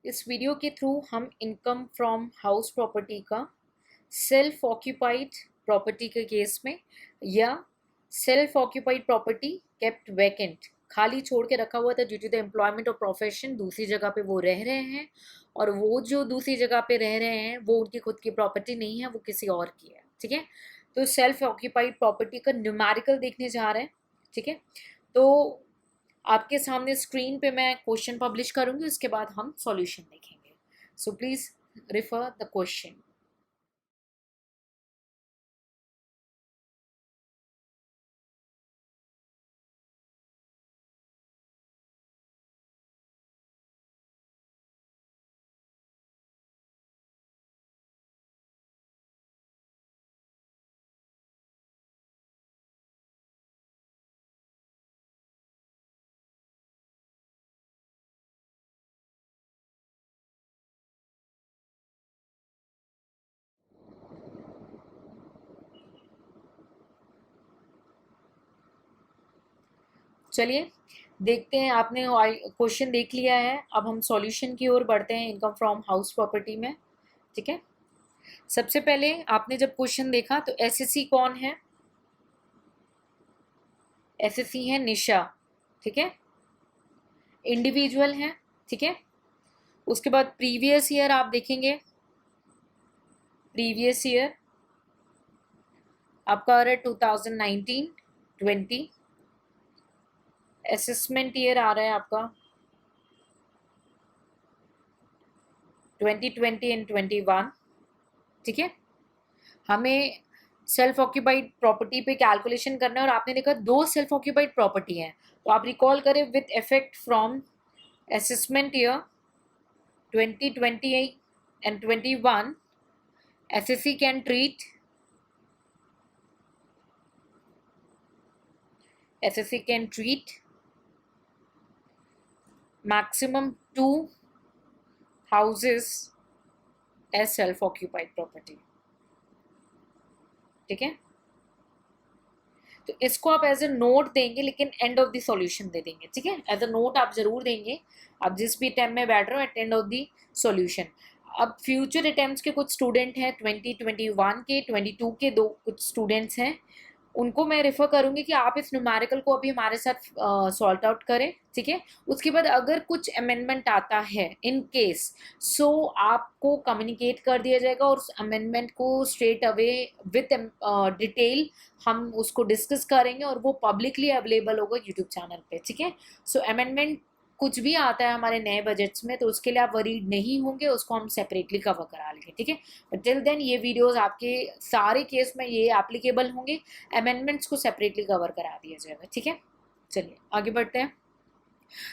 इस वीडियो के थ्रू हम इनकम फ्रॉम हाउस प्रॉपर्टी का सेल्फ ऑक्यूपाइड प्रॉपर्टी के केस में या self occupied property kept vacant खाली छोड़ के रखा हुआ था ड्यू टू द एम्प्लॉयमेंट और प्रोफेशन, दूसरी जगह पे वो रह रहे हैं और वो जो दूसरी जगह पे रह रहे हैं वो उनकी खुद की प्रॉपर्टी नहीं है, वो किसी और की है। ठीक है, तो सेल्फ ऑक्यूपाइड प्रॉपर्टी का न्यूमेरिकल देखने जा रहे हैं। ठीक है, तो आपके सामने स्क्रीन पे मैं क्वेश्चन पब्लिश करूंगी, उसके बाद हम सॉल्यूशन देखेंगे। So please refer the question. चलिए देखते हैं, आपने क्वेश्चन देख लिया है, अब हम सॉल्यूशन की ओर बढ़ते हैं इनकम फ्रॉम हाउस प्रॉपर्टी में। ठीक है, सबसे पहले आपने जब क्वेश्चन देखा तो एसएससी कौन है? एसएससी है निशा। ठीक है, इंडिविजुअल है। ठीक है, उसके बाद प्रीवियस ईयर आप देखेंगे, प्रीवियस ईयर आपका आ रहा है 2019-20। असेसमेंट ईयर आ रहा है आपका 2020 एंड 21। ठीक है, हमें सेल्फ ऑक्यूपाइड प्रॉपर्टी पे कैलकुलेशन करना है और आपने देखा दो सेल्फ ऑक्यूपाइड प्रॉपर्टी हैं, तो आप रिकॉल करें with effect from assessment year 2020 and 21 SSC can treat maximum 2 houses as self occupied property। ठीक है, तो इसको आप एज अ नोट देंगे, लेकिन एंड ऑफ द सॉल्यूशन दे देंगे। ठीक है, एज अ नोट आप जरूर देंगे, आप जिस भी टाइम में बैठ रहे हो at end of the solution. अब फ्यूचर अटेम्प्ट्स के कुछ स्टूडेंट हैं, 2021 के, 22 के दो कुछ स्टूडेंट्स हैं, उनको मैं रेफर करूंगी कि आप इस न्यूमेरिकल को अभी हमारे साथ सॉल्ट आउट करें। ठीक है, उसके बाद अगर कुछ अमेंडमेंट आता है इन केस, सो आपको कम्युनिकेट कर दिया जाएगा और उस अमेंडमेंट को स्ट्रेट अवे विथ डिटेल हम उसको डिस्कस करेंगे और वो पब्लिकली अवेलेबल होगा यूट्यूब चैनल पे। ठीक है, सो अमेंडमेंट कुछ भी आता है हमारे नए बजट्स में तो उसके लिए आप वरीड नहीं होंगे, उसको हम सेपरेटली कवर करा लेंगे। ठीक है, बट टिल देन ये वीडियोस आपके सारे केस में ये एप्लीकेबल होंगे, अमेंडमेंट्स को सेपरेटली कवर करा दिया जाएगा। ठीक है, चलिए आगे बढ़ते हैं।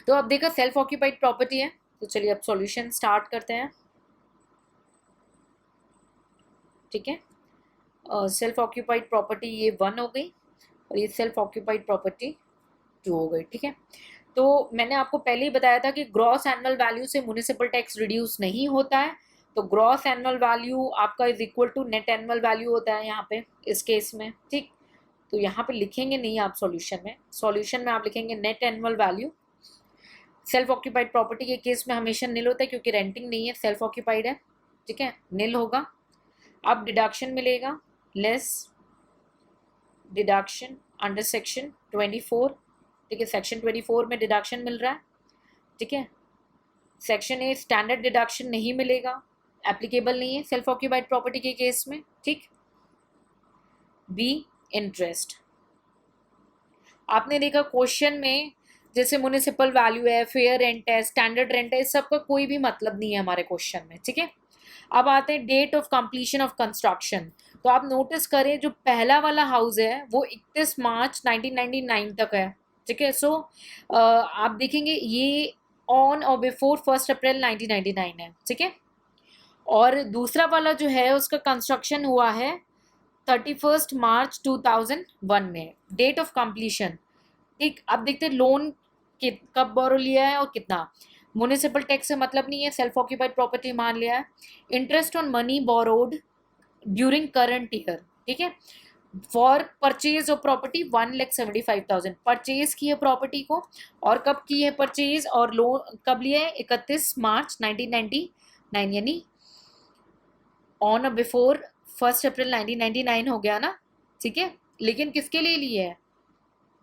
तो अब देखा सेल्फ ऑक्यूपाइड प्रॉपर्टी है, तो चलिए अब सॉल्यूशन स्टार्ट करते हैं। ठीक है, सेल्फ ऑक्यूपाइड प्रॉपर्टी ये 1 हो गई और ये सेल्फ ऑक्यूपाइड प्रॉपर्टी 2 हो गई। ठीक है, तो मैंने आपको पहले ही बताया था कि ग्रॉस एनुअल वैल्यू से म्युनिसिपल टैक्स रिड्यूस नहीं होता है, तो ग्रॉस एनुअल वैल्यू आपका is equal to net annual value होता है यहाँ पे इस केस में। ठीक, तो यहाँ पे लिखेंगे नहीं आप सॉल्यूशन में आप लिखेंगे net annual value. Self occupied property के केस में हमेशा नील होता है क्योंकि रेंटिंग नहीं है, सेल्फ ऑक्यूपाइड है। ठीक है, नील होगा। अब डिडक्शन मिलेगा, लेस डिडक्शन अंडर सेक्शन 24। ठीक है, सेक्शन 24 में डिडक्शन मिल रहा है। ठीक है, सेक्शन ए स्टैंडर्ड डिडक्शन नहीं मिलेगा, एप्लीकेबल नहीं है सेल्फ ऑक्यूपाइड प्रॉपर्टी के केस में। ठीक, बी इंटरेस्ट। आपने देखा क्वेश्चन में जैसे म्युनिसिपल वैल्यू है, फेयर रेंट है, स्टैंडर्ड रेंट है, इस सब का कोई भी मतलब नहीं है हमारे क्वेश्चन में। ठीक है, अब आते हैं date of completion of construction. तो आप नोटिस करें जो पहला वाला हाउस है वो 31 मार्च 1999 तक है। ठीक है, सो आप देखेंगे ये ऑन और बिफोर 1 अप्रैल 1999 है। ठीक है, और दूसरा वाला जो है उसका कंस्ट्रक्शन हुआ है 31 मार्च 2001 में, डेट ऑफ कंप्लीशन। ठीक, अब देखते हैं लोन कब बोरो लिया है और कितना। म्युनिसिपल टैक्स से मतलब नहीं है, सेल्फ ऑक्यूपाइड प्रॉपर्टी मान लिया है। Interest on money borrowed during current year. ठीक है, for purchase of property 1,75,000 purchase की है प्रॉपर्टी को, और कब की है परचेज और लोन कब लिया है, 31 मार्च 1999, यानी ऑन बिफोर 1 अप्रैल 1999 हो गया ना, ठीक है। लेकिन किसके लिए ली है,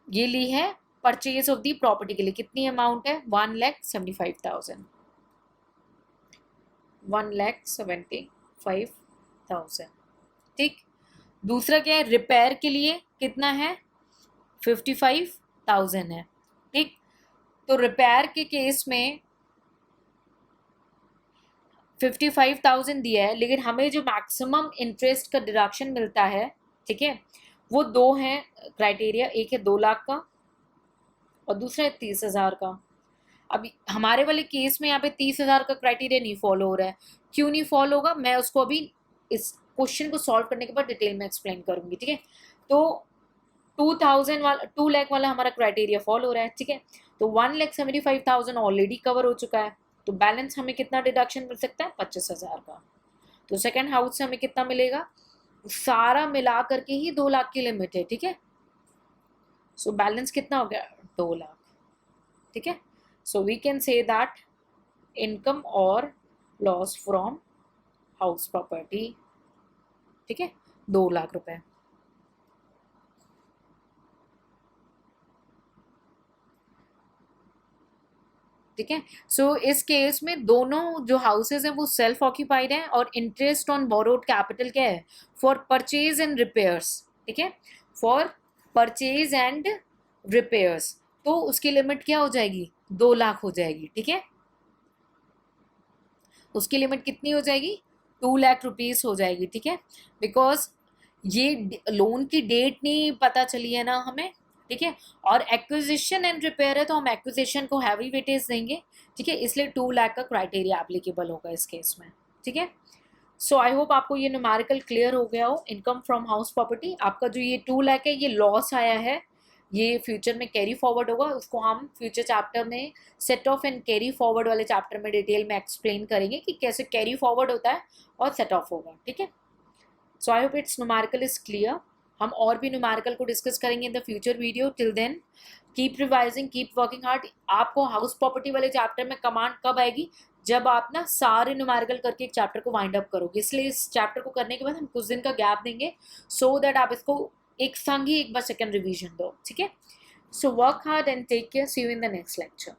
ये ली है परचेज ऑफ दी प्रॉपर्टी के लिए। कितनी अमाउंट है, 1,75,000, 1,75,000, ठीक। दूसरा क्या है, रिपेयर के लिए कितना है, 55,000 है, ठीक। तो रिपेयर के केस में 55,000 दिया है, लेकिन हमें जो मैक्सिमम इंटरेस्ट का डिडक्शन मिलता है, ठीक है, वो दो हैं क्राइटेरिया, एक है 2 लाख का और दूसरा है 30,000 का। अब हमारे वाले केस में यहाँ पे 30,000 का क्राइटेरिया नहीं फॉलो हो रहा है। क्यों नहीं फॉलो होगा, मैं उसको अभी इस क्वेश्चन को सॉल्व करने के बाद डिटेल में एक्सप्लेन करूंगी, ठीक है। तो 2,000 वाला 2 लाख वाला हमारा क्राइटेरिया फॉलो हो रहा है, ठीक है। तो 1,75,000 ऑलरेडी कवर हो चुका है, तो बैलेंस हमें कितना डिडक्शन मिल सकता है, 25,000 का। तो सेकेंड हाउस से हमें कितना मिलेगा, सारा मिला करके ही 2 लाख की लिमिट है, ठीक है। सो बैलेंस कितना हो गया, 2 लाख, ठीक है। So we can say that income और लॉस फ्रॉम हाउस प्रॉपर्टी, ठीक है, 2 लाख रुपए। ठीक है। सो इस केस में दोनों जो हाउसेज हैं वो सेल्फ ऑक्यूपाइड हैं, और इंटरेस्ट ऑन बोरोड कैपिटल क्या है, फॉर परचेज एंड रिपेयर्स, ठीक है, फॉर परचेज एंड रिपेयर्स। तो उसकी लिमिट क्या हो जाएगी, 2 लाख हो जाएगी, ठीक है। उसकी लिमिट कितनी हो जाएगी, 2 लाख रुपीज हो जाएगी, ठीक है। बिकॉज ये लोन की डेट नहीं पता चली है ना हमें, ठीक है। और एक्विजिशन एंड रिपेयर है, तो हम एक्विजिशन को हैवी वेटेज देंगे, ठीक है, इसलिए 2 लाख का क्राइटेरिया एप्लीकेबल होगा इस केस में, ठीक है। सो आई होप आपको ये न्यूमेरिकल क्लियर हो गया हो। इनकम फ्रॉम हाउस प्रॉपर्टी, आपका जो ये 2 लाख है ये लॉस आया है, ये फ्यूचर में कैरी फॉरवर्ड होगा, उसको हम फ्यूचर चैप्टर में set of and carry forward वाले चैप्टर में डिटेल में एक्सप्लेन करेंगे कि कैसे कैरी फॉरवर्ड होता है और सेट ऑफ होगा, ठीक है। So I hope its numerical is clear. हम और भी न्यूमेरिकल को डिस्कस करेंगे in the future video. Till then keep revising, keep working hard. आपको हाउस प्रॉपर्टी वाले चैप्टर में कमांड कब आएगी, जब आप ना सारे न्यूमेरिकल करके एक चैप्टर को वाइंड अप करोगे। इसलिए इस चैप्टर को करने के बाद हम कुछ दिन का गैप देंगे, सो दैट आप इसको एक संग ही एक बार सेकेंड रिविजन दो, ठीक है। So work hard and take care, see you in the next lecture.